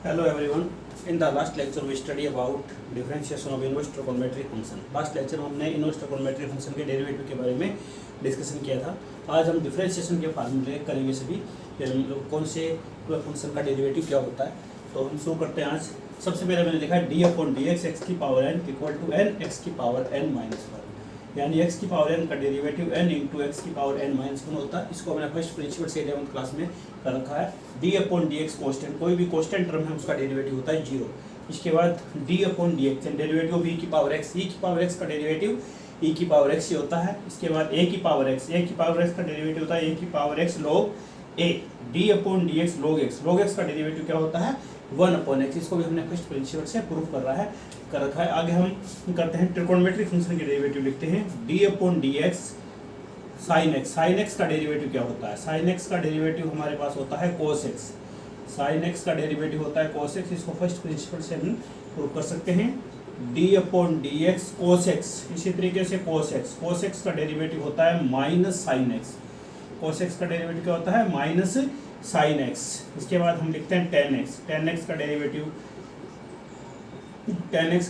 Hello everyone. In the last lecture we study about differentiation of inverse trigonometric function. Last lecture में हमने inverse trigonometric function के derivative के बारे में discussion किया था. आज हम डिफरेंशिएशन के फार्मूले करेंगे सभी. कौन से फंक्शन का डेरिवेटिव क्या होता है. तो हम शुरू करते हैं आज. सबसे पहले मैंने लिखा है d upon D x x की power n equal to n x की पावर एन माइनस वन. यानी x की पावर n का डेरिवेटिव n इंटू एक्स की पावर n माइनस वन होता है. इसको मैंने फर्स्ट प्रिंसिपल से 11th क्लास में कर रखा है. d upon D x constant, कोई भी कॉन्स्टेंट टर्म है उसका डेरिवेटिव होता है जीरो. इसके बाद d upon D x derivative of e की पावर x, e की पावर x का डेरिवेटिव e की पावर x ही होता है. इसके बाद a की पावर x का डेरिवेटिव होता है a की power x log a. d upon D x log x का डेरिवेटिव क्या होता है 1 अपॉन एक्स. इसको भी हमने फर्स्ट प्रिंसिपल से प्रूफ कर रखा है. आगे हम करते हैं ट्रिगोनोमेट्रिक फंक्शन के डेरिवेटिव लिखते हैं d upon D x sine x. Sign x का डेरिवेटिव क्या होता है. साइन एक्स का डेरिवेटिव हमारे पास होता है कोस एक्स. साइन एक्स का डेरिवेटिव होता है कोस एक्स. इसको फर्स्ट प्रिंसिपल से हम प्रूफ कर सकते हैं. d upon D x cos x. इसी तरीके से कोस एक्स का डेरिवेटिव होता है minus sine x. Cos x का डेरिवेटिव क्या होता है माइनस साइन एक्स. इसके बाद हम लिखते हैं टेन एक्स. टेन एक्स का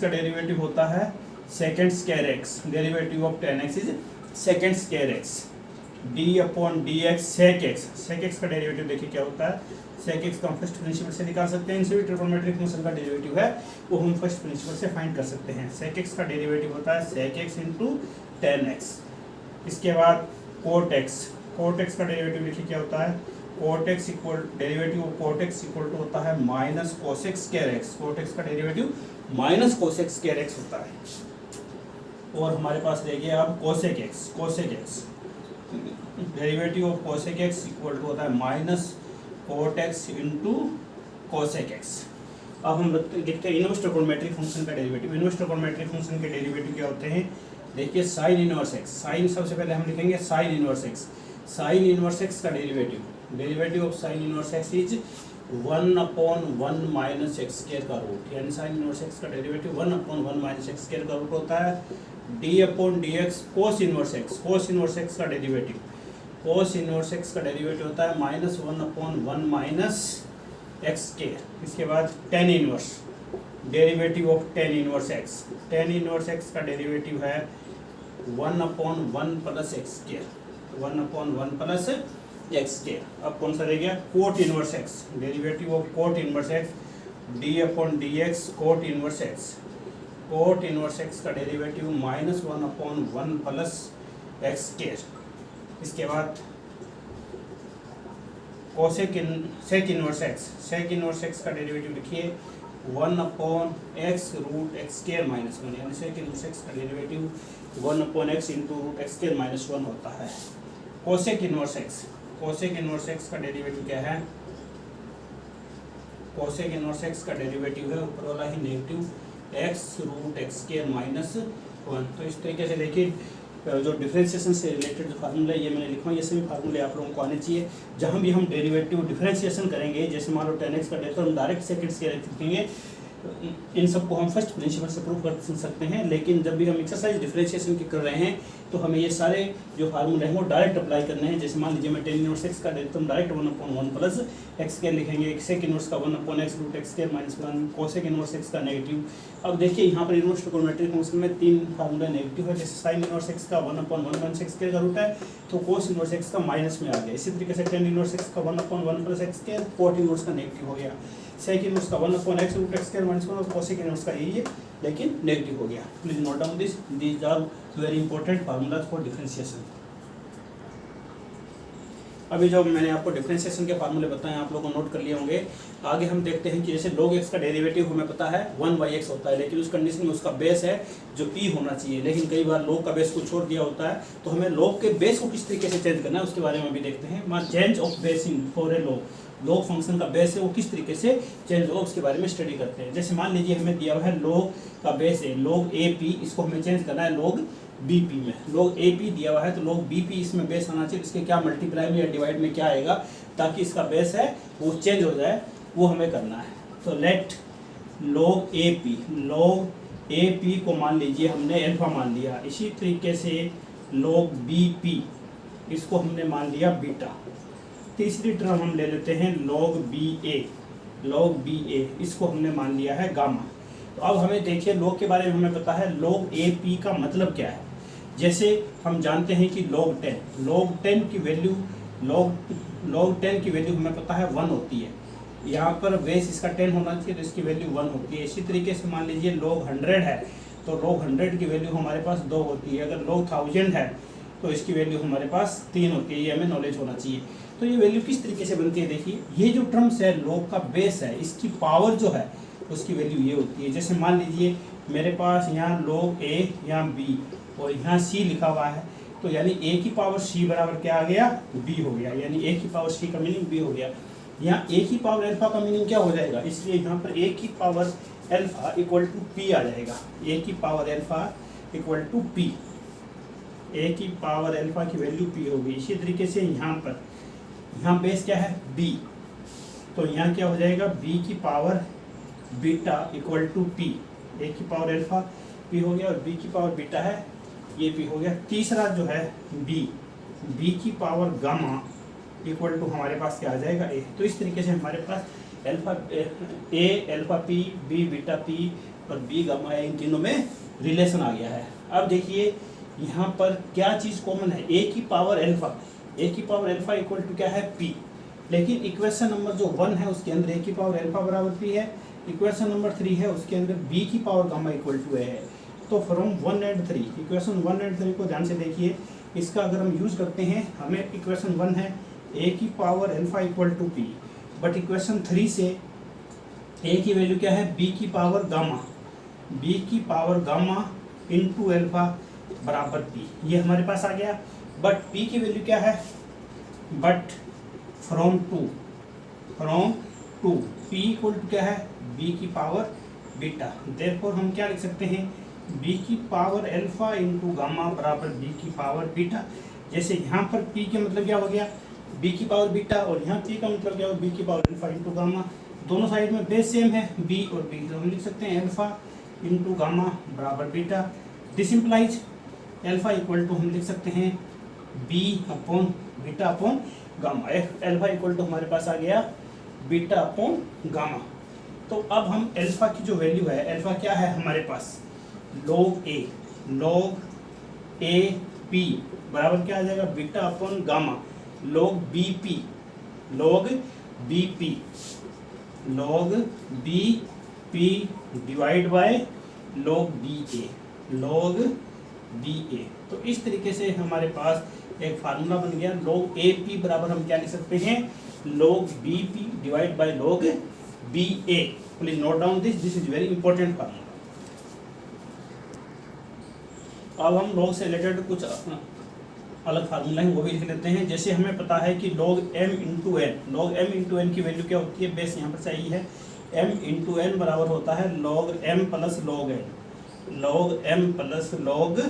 डेरिवेटिव होता है second square x. Derivative of tan x is second square x. D upon D x sec x. Sec x का डेरिवेटिव देखिए क्या होता है. सेक एक्स का हम फर्स्ट प्रिंसिपल से निकाल सकते हैं. इनसे भी ट्रिगोनोमेट्रिक फंक्शन का डेरिवेटिव है वो हम फर्स्ट प्रिंसिपल से फाइंड कर सकते हैं. सेक एक्स का डेरिवेटिव होता है sec x into tan x. इसके बाद कोट एक्स का डेरिवेटिव देखिए क्या होता है. Cot x equal derivative of cot x equal to होता है minus cosec square x. Cot x का derivative minus cosec square x होता है. और हमारे पास रह गया अब cosec x. Derivative of cosec x equal to होता है minus cot x into cosec x. अब हम लिखते हैं इनवर्स ट्रिगोनोमेट्रिक फंक्शन का डेरिवेटिव. इनवर्स ट्रिगोनोमेट्रिक फंक्शन के डेरिवेटिव क्या होते हैं. देखिए साइन इनवर्स एक्स. साइन सबसे पहले हम लिखेंगे sine inverse x. Sine inverse x का derivative of sine inverse x is 1 upon 1 minus x square का रूट. यानी साइन इनवर्स एक्स का derivative 1 upon 1 minus x square का रूट होता है. D upon D x cos inverse x. Cos inverse x का derivative होता है minus 1 upon 1 minus x square. इसके बाद tan inverse. Derivative of tan inverse x. Tan inverse x का derivative है 1 upon 1 plus x square. 1 upon 1 plus x square. अब कौन सा रह गया cot inverse x. Derivative of cot inverse x D upon D x cot inverse x. Cot inverse x का derivative minus 1 upon 1 plus x square. इसके बाद sec inverse x का derivative लिखिए 1 upon x root x square minus 1. यानी sec inverse x का derivative 1 upon x into root x square minus 1 होता है. Cosec inverse x का डेरिवेटिव क्या है. कोसेक इनवर्स एक्स का डेरिवेटिव है ऊपर वाला ही negative x root x square minus 1. तो इस तरीके से देखिए जो डिफरेंशिएशन से रिलेटेड जो फार्मूला ये मैंने लिखा है ये सभी फार्मूले आप लोगों को आने चाहिए. जहाँ भी हम डेरिवेटिव डिफरेंशिएशन करेंगे जैसे मान लो 10x का डेरिवेटिव हम डायरेक्ट सेकंड स्क्वायर लिखेंगे. इन सबको हम फर्स्ट प्रिंसिपल से प्रूव कर सकते हैं. लेकिन जब भी हम एक्सरसाइज डिफरेंशिएशन की कर रहे हैं तो हमें ये सारे जो फार्मूले हैं वो डायरेक्ट अप्लाई करने हैं. जैसे मान लीजिए मैं टेन इनवर्स एक्स का डेरिवेटिव हम direct 1 upon 1 plus x square लिखेंगे. सेक इनवर्स का 1 upon x root x square minus 1. Cosec inverse x का नेगेटिव. अब देखिए यहाँ पर इनवर्स ट्रिगोनोमेट्रिक फंक्शन में 3 फार्मूला नेगेटिव है. जैसे साइन इनवर्स एक्स का 1 अपॉन 1 माइनस एक्स स्क्वायर का रूट है तो कोस इनवर्स एक्स का माइनस में आ गया. इसी तरीके से टेन इनवर्स एक्स का 1 upon 1 plus x square. Cot inverse का नेगेटिव हो गया. सेक इनवर्स का 1 upon x root x square minus 1 और कोसेक इनवर्स का यही है लेकिन नेगेटिव हो गया. Please note down this. These are very important formulas for differentiation. अभी जो मैंने आपको डिफरेंशिएशन के फार्मूले बताए आप लोगों को नोट कर लिए होंगे. आगे हम देखते हैं कि जैसे log x का डेरिवेटिव हमें पता है 1/x होता है. लेकिन उस कंडीशन में उसका बेस है जो p होना चाहिए. लेकिन कई बार log का बेस को छोड़ दिया होता है तो हमें log के बेस को किस तरीके से चेंज करना है उसके बारे में भी देखते हैं. मान change of basin for a log function का बेस है वो किस तरीके से चेंज होगा उसके बारे में स्टडी करते हैं. जैसे मान लीजिए हमें दिया हुआ है log का बेस है log AP. इसको हमें चेंज करना है log BP में. log AP दिया हुआ है तो log BP इसमें बेस आना चाहिए. इसके क्या मल्टीप्लाई में या डिवाइड में क्या आएगा ताकि इसका बेस है वो चेंज हो जाए वो हमें करना है. तो लेट log AP को मान लीजिए हमने अल्फा मान लिया. इसी तरीके से log BP इसको हमने मान लिया बीटा. तीसरी टर्म हम ले लेते हैं log BA. log बी ए, इसको हमने मान लिया है गामा। तो अब हमें देखिए log के बारे में हमें पता है log ए पी का मतलब क्या है। जैसे हम जानते हैं कि log 10 की वैल्यू log 10 की वैल्यू हमें पता है 1 होती है। यहाँ पर बेस इसका 10 होना चाहिए तो इसकी वैल्यू 1 होती है। इसी तरीके से मान लीजिए log 100 है तो log 100 की वैल्यू हमारे पास 2 होती है। अगर log 1000 है तो इसकी वैल्यू हमारे पास 3 होती है। ये हमें नॉलेज होना चाहिए। तो ये वैल्यू किस तरीके से बनती है, देखिए ये जो टर्म्स है log का बेस है, इसकी पावर जो है उसकी वैल्यू ये होती है। जैसे मान लीजिए मेरे पास यहाँ log a, यहाँ b और यहाँ c लिखा हुआ है, तो यानी a की पावर c बराबर क्या आ गया, b हो गया। यानी a की पावर c का मीनिंग b हो गया। यहाँ a की पावर अल्फा का मीनिंग क्या हो जाएगा, इसलिए यहाँ पर a की power alpha equal to p आ जाएगा। a की power alpha equal to p, a की पावर अल्फा की वैल्यू p होगी। इसी तरीके से यहाँ बेस क्या है b, तो यहाँ क्या हो जाएगा b की power beta equal to p। a की पावर अल्फा p हो गया और b की पावर बीटा है ये p हो गया। तीसरा जो है b की पावर गामा इक्वल टू हमारे पास क्या आ जाएगा a। तो इस तरीके से हमारे पास alpha p, b beta p और b गामा है, इन तीनों में रिलेशन आ गया है। अब देखिए यहाँ पर क्या चीज़ कॉमन है, a की पावर अल्फा इक्वल टू क्या है p। लेकिन इक्वेशन नंबर जो 1 है उसके अंदर a की पावर अल्फा बराबर p है। इक्वेशन नंबर 3 है उसके अंदर b की power gamma equal to a है। तो फ्रॉम 1 एंड 3, इक्वेशन 1 एंड 3 को ध्यान से देखिए। इसका अगर हम यूज़ करते हैं, हमें इक्वेशन 1 है a की power alpha equal to p, but equation 3 से a की वैल्यू क्या है, b की पावर गामा इंटू अल्फा बराबर p, ये हमारे पास आ गया। बट p की वैल्यू क्या है, but from to p equal to क्या है, b की पावर बीटा। देयरफॉर हम क्या लिख सकते हैं, b की पावर अल्फा इंटू गामा बराबर b की पावर बीटा। जैसे यहाँ पर p के मतलब क्या हो गया, b की पावर बीटा, और यहाँ p का मतलब क्या हो, b की पावर अल्फा इंटू गामा। दोनों साइड में बेस सेम है b और b, तो हम लिख सकते हैं अल्फा इंटू गामा बराबर beta. This implies alpha equal to हम लिख सकते हैं b upon beta upon gamma. Alpha equal to हमारे पास आ गया बीटा अपॉन गामा। तो अब हम अल्फा की जो वैल्यू है, अल्फा क्या है हमारे पास, log a p बराबर क्या आ जाएगा, beta upon gamma log bp divide by log ba। तो इस तरीके से हमारे पास एक फार्मूला बन गया। log AP बराबर हम क्या लिख सकते हैं, log BP divide by log BA। Please note down this is very important formula. अब हम log से रिलेटेड कुछ अलग फार्मूला है वो भी लिख लेते हैं। जैसे हमें पता है कि log m इंटू n की वैल्यू क्या होती है, बेस यहाँ पर सही है, m इंटू n बराबर होता है log m plus log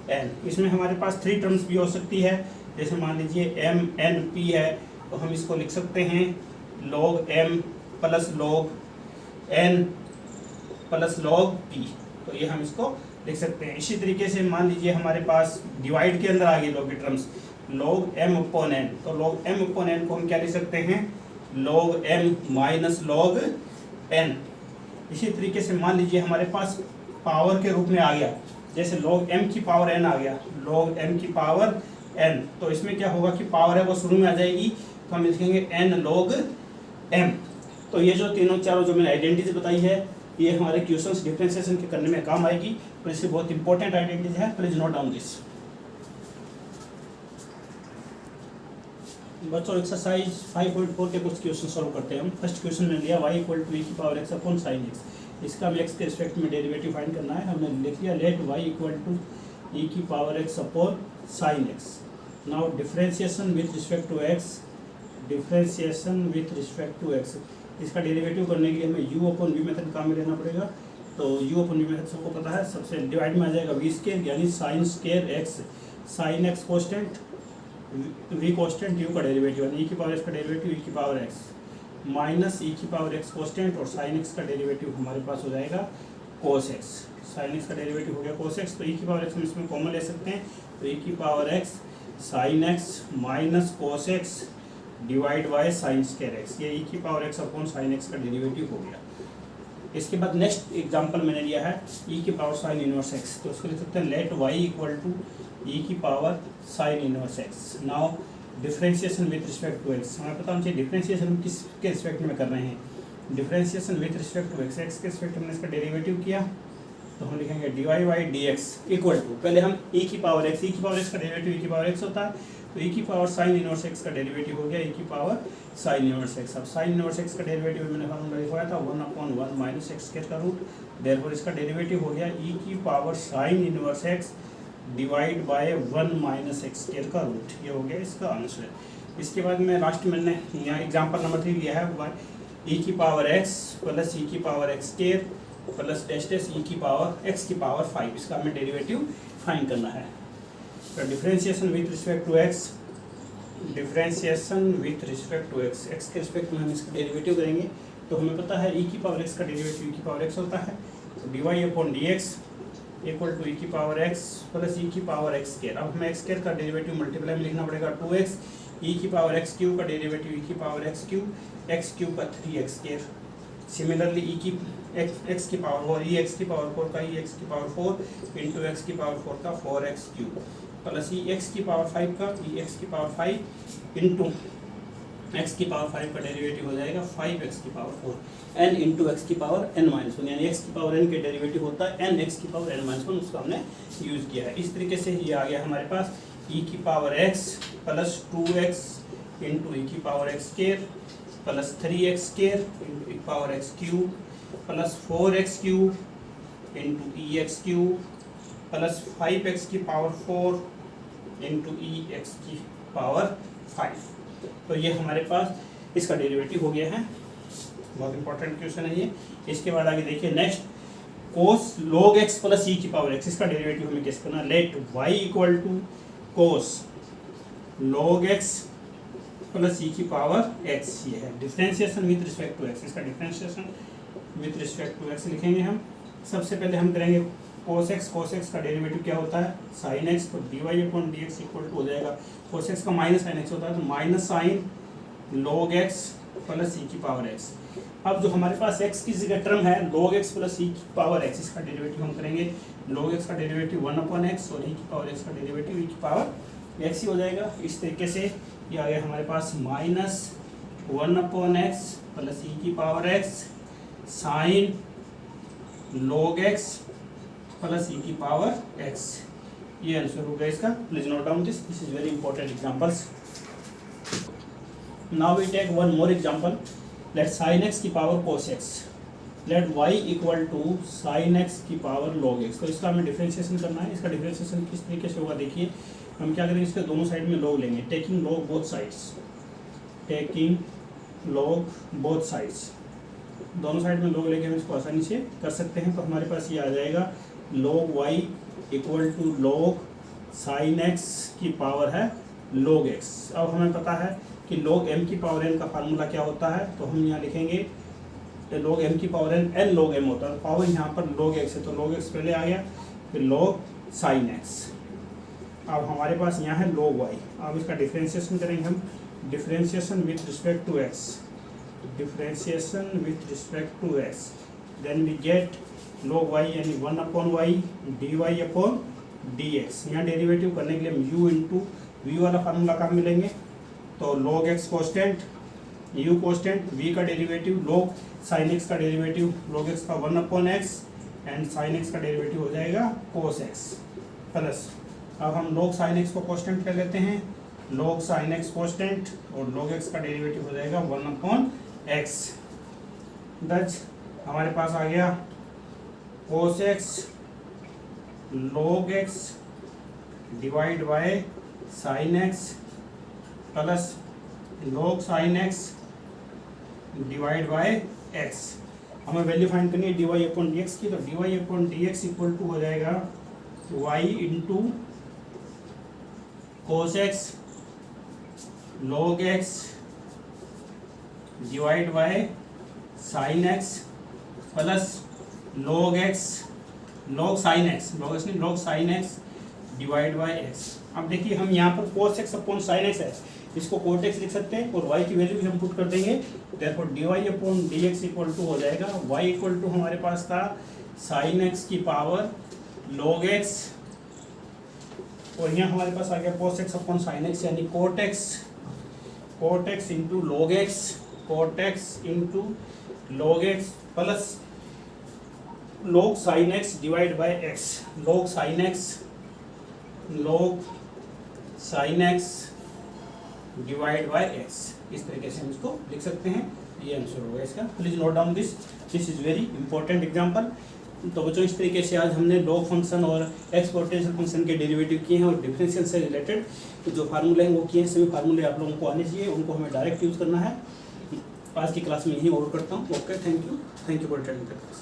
n। इसमें हमारे पास 3 टर्म्स भी हो सकती है। जैसे मान लीजिए m n p है तो हम इसको लिख सकते हैं log m plus log n plus log p, तो ये हम इसको लिख सकते हैं। इसी तरीके से मान लीजिए हमारे पास डिवाइड के अंदर आ गई log की terms, log m upon n, तो log m अपॉन n को हम क्या लिख सकते हैं, log m minus log n। इसी तरीके से मान लीजिए हमारे पास पावर के रूप में आ गया, जैसे log m की पावर n आ गया, log m की पावर n, तो इसमें क्या होगा कि पावर है वो शुरू में आ जाएगी, तो हम लिखेंगे n log m। तो ये जो तीनों चारों जो मैंने आइडेंटिटीज बताई है ये हमारे क्वेश्चंस डिफरेंशिएशन के करने में काम आएगी, तो इससे बहुत इंपॉर्टेंट आइडेंटिटीज है। Please note down this. बच्चों एक्सरसाइज 5.4 के कुछ क्वेश्चन सॉल्व करते हैं हम। फर्स्ट क्वेश्चन में लिया y इक्वल टू e की power x upon sine x। इसका हमें x के रिस्पेक्ट में डेरिवेटिव फाइंड करना है। हमने लिख लिया let y equal to e की power x upon sine x। Now differentiation with respect to x, इसका डेरिवेटिव करने के लिए हमें u अपॉन v मेथड काम में लेना पड़ेगा। तो u अपॉन v मेथड सबको पता है, सबसे डिवाइड में आ जाएगा v स्केयर यानी sine square x, sine x constant, v constant, u का डेरिवेटिव यानी e की पावर x का डेरिवेटिव e की पावर x माइनस e की पावर x कॉन्स्टेंट, और साइन x का डेरिवेटिव हमारे पास हो जाएगा cos x। साइन x का डेरिवेटिव हो गया cos x, तो e की पावर x हम इसमें कॉमन ले सकते हैं, तो e की power x sine x minus cos x divide by sine square x, ये ई की power x upon sine x का डेरिवेटिव हो गया। इसके बाद नेक्स्ट एग्जांपल मैंने लिया है ई की पावर साइन इनवर्स एक्स, तो उसको लिख सकते हैं let y equal to e की power sine inverse x. Now differentiation with respect to x, हमें पता होना चाहिए डिफरेंशिएशन किसके रिस्पेक्ट में कर रहे हैं, differentiation with respect to x, x के रिस्पेक्ट में इसका डेरिवेटिव किया तो हम लिखेंगे d y by d x equal to, पहले हम ई की पावर एक्स का डेरिवेटिव ई की पावर एक्स होता है, तो ई की पावर साइन इनवर्स एक्स का डेरिवेटिव हो गया ई की पावर साइन इनवर्स एक्स। अब साइन इनवर्स एक्स का डेरिवेटिव मैंने फॉर्मूला लिखवाया था 1/1 माइनस एक्स स्क्वायर का रूट, देयरफॉर इसका डेरिवेटिव हो गया ई की power sine inverse x divide bye 1 minus x square का रूट, ये हो गया इसका आंसर। इसके बाद में लास्ट में मैंने यहाँ एग्जाम्पल नंबर 3 लिया है ई की पावर एक्स प्लस ई की power x square plus dash dash ई की पावर एक्स की पावर 5, इसका हमें डेरिवेटिव फाइंड करना है। तो differentiation with respect to x, differentiation with respect to x, x के रिस्पेक्ट में हम इसका डेरिवेटिव करेंगे तो हमें पता है ई की पावर एक्स का डेरिवेटिव ई की पावर एक्स होता है, तो d y upon D x equal to e की पावर एक्स प्लस ई की पावर एक्स स्क्वायर। अब हमें एक्स स्क्वायर का डेरिवेटिव मल्टीप्लाई में लिखना पड़ेगा 2x, ई की पावर एक्स क्यूब का डेरिवेटिव ई की पावर एक्स क्यूब का 3x स्क्वायर। सिमिलरली ई की एक्स की पावर 4 ई एक्स की पावर 4 का ई एक्स की पावर 4 इंटू एक्स की पावर 4 का 4x क्यूब प्लस ई एक्स की पावर 5 का ई एक्स की पावर 5 इंटू एक्स की पावर 5 का डेरिवेटिव हो जाएगा 5x की पावर 4 n इंटू एक्स की पावर n-1, यानी एक्स की पावर n के डेरिवेटिव होता है n एक्स की पावर n-1, उसको हमने यूज़ किया है। इस तरीके से ये आ गया हमारे पास ई की power x plus 2x into e की power x square plus 3x square into e power x cube plus 4x cube into e x cube plus 5x की पावर 4 इंटू ई एक्स की power 5। तो ये हमारे पास इसका derivative हो गया है, बहुत इंपॉर्टेंट क्वेश्चन है ये। इसके बाद आगे देखिए next cos log x plus e की पावर x, इसका डेरिवेटिव हमें कैसे करना, let y equal to cos log x plus e की पावर x, ये है differentiation with respect to x, इसका differentiation with respect to x लिखेंगे हम। सबसे पहले हम करेंगे cos x का डेरिवेटिव क्या होता है sin x, तो dy upon D x equal to हो जाएगा cos x का माइनस sin x होता है तो minus sine log x plus e की पावर x। अब जो हमारे पास x की जगह टर्म है log x प्लस ई की पावर x, इसका डेरिवेटिव हम करेंगे log x का डेरिवेटिव 1/x और ई की पावर x का डेरिवेटिव ई की पावर x ही हो जाएगा। इस तरीके से ये आ गया हमारे पास माइनस 1/x प्लस ई की power x sine log x plus e की पावर x, ये आंसर होगा इसका। Please note down this is very important examples. Now we take one more example, let sin x की power cos x, let y equal to sin x की power log x। तो इसका हमें differentiation करना है। इसका डिफरेंशिएशन किस तरीके से होगा देखिए, हम क्या करेंगे, इसके दोनों साइड में log लेंगे, taking log both sides, taking log both sides, दोनों साइड में log लेके हम इसको आसानी से कर सकते हैं। तो हमारे पास ये आ जाएगा log y equal to log sin x की पावर है log x। अब हमें पता है कि log m की पावर n का फार्मूला क्या होता है, तो हम यहाँ लिखेंगे log m की पावर n log m होता है, पावर यहाँ पर log x है तो log x पहले आ गया, फिर log sin x। अब हमारे पास यहाँ है log y, अब इसका डिफरेंशिएशन करेंगे हम, differentiation with respect to x, differentiation with respect to x, then we get log y यानी 1/y dy अपॉन dx। यहाँ डेरिवेटिव करने के लिए हम u इंटू वी वाला फार्मूला काम मिलेंगे, तो log x constant, u constant, v का डेरिवेटिव, log sin x का डेरिवेटिव log x का 1/x एंड sin x का डेरिवेटिव हो जाएगा cos x प्लस, अब हम log sin x को कॉन्स्टेंट कर लेते हैं, log sin x कॉन्स्टेंट और log x का डेरिवेटिव हो जाएगा 1/x। दच हमारे पास आ गया cos x log x divide by sin x plus log sin x divide by x। हमें वैल्यू फाइंड करनी है dy अपॉन डी एक्स की, तो dy upon D x equal to हो जाएगा y into cos x log x divide by sin x plus log x log sin x, log sin x divide by x। अब देखिए हम यहाँ पर cos x upon sin x है, इसको cot x लिख सकते हैं और y की वैल्यू भी हम पुट कर देंगे। देयरफॉर dy/dx इक्वल टू हो जाएगा y इक्वल टू हमारे पास था साइन एक्स की पावर log x और यहाँ हमारे पास आ गया cos x upon sine x यानी cot x into log x, cot x into log x plus log sine x divide by x, log sine x divide by x. इस तरीके से हम इसको लिख सकते हैं। ये आंसर होगा इसका। Please note down this is very important example. तो बच्चों इस तरीके से आज हमने लॉग फंक्शन और एक्सपोनेंशियल फंक्शन के डेरिवेटिव किए हैं और डिफरेंशियल से रिलेटेड जो फार्मूले हैं वो किए हैं। सभी फार्मूले आप लोगों को आने चाहिए, उनको हमें डायरेक्ट यूज़ करना है। आज की क्लास में यही ओवर करता हूँ। Okay, thank you for attending the class.